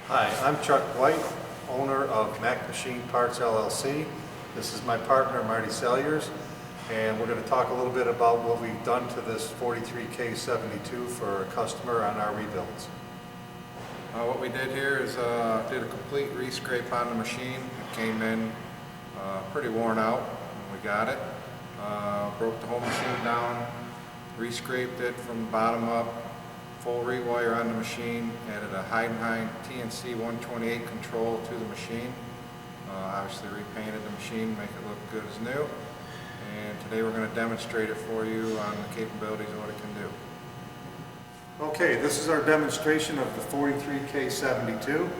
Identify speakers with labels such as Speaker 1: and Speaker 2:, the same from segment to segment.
Speaker 1: Hi, I'm Chuck White, owner of Mac Machine Parts LLC. This is my partner Marty Salyers, and we're going to talk a little bit about what we've done to this 43K-72 for a customer on our rebuilds.
Speaker 2: What we did here is did a complete re-scrape on the machine. It came in pretty worn out when we got it. Broke the whole machine down, re-scraped it from the bottom up, full rewire on the machine, added a Heldenhain TNC128 control to the machine. Obviously repainted the machine, make it look good as new. And today we're going to demonstrate it for you on the capabilities of what it can do.
Speaker 1: Okay, this is our demonstration of the 43K-72.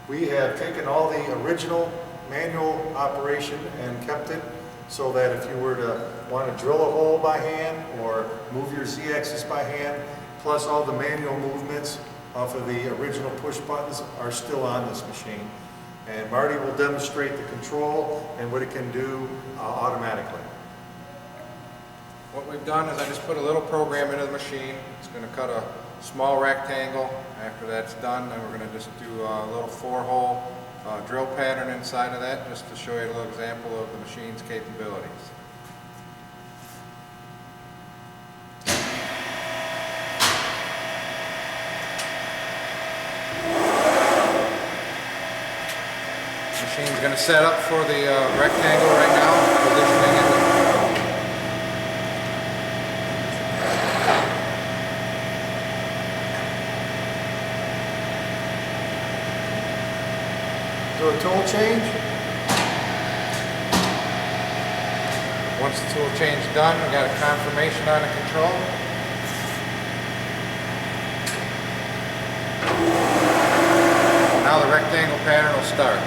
Speaker 1: We have taken all the original manual operation and kept it so that if you were to want to drill a hole by hand or move your Z-axis by hand, plus all the manual movements off of the original push buttons are still on this machine. And Marty will demonstrate the control and what it can do automatically.
Speaker 2: What we've done is I just put a little program into the machine. It's going to cut a small rectangle. After that's done, then we're going to just do a little 4-hole drill pattern inside of that, just to show you a little example of the machine's capabilities. The machine's going to set up for the rectangle right now, positioning it.
Speaker 1: Do a tool change.
Speaker 2: Once the tool change is done, we got a confirmation on the control. Now the rectangle pattern will start.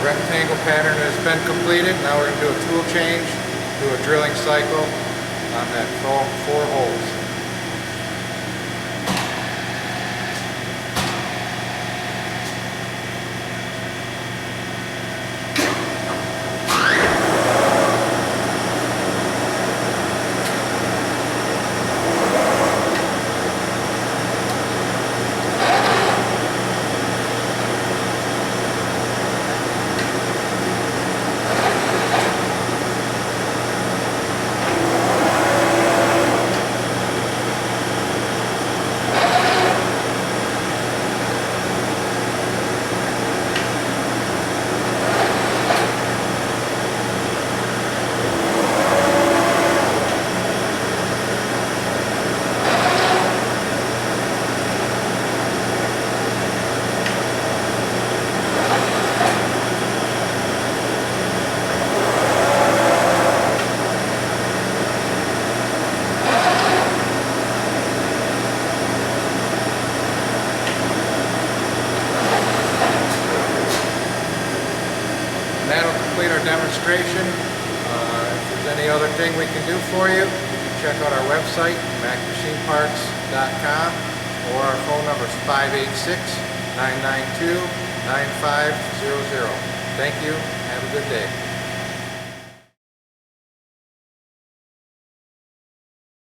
Speaker 2: Rectangle pattern has been completed. Now we're going to do a tool change, do a drilling cycle on that 4 holes. That'll complete our demonstration. If there's any other thing we can do for you, check out our website, macmachineparts.com, or our phone number is 586-992-9500. Thank you. Have a good day.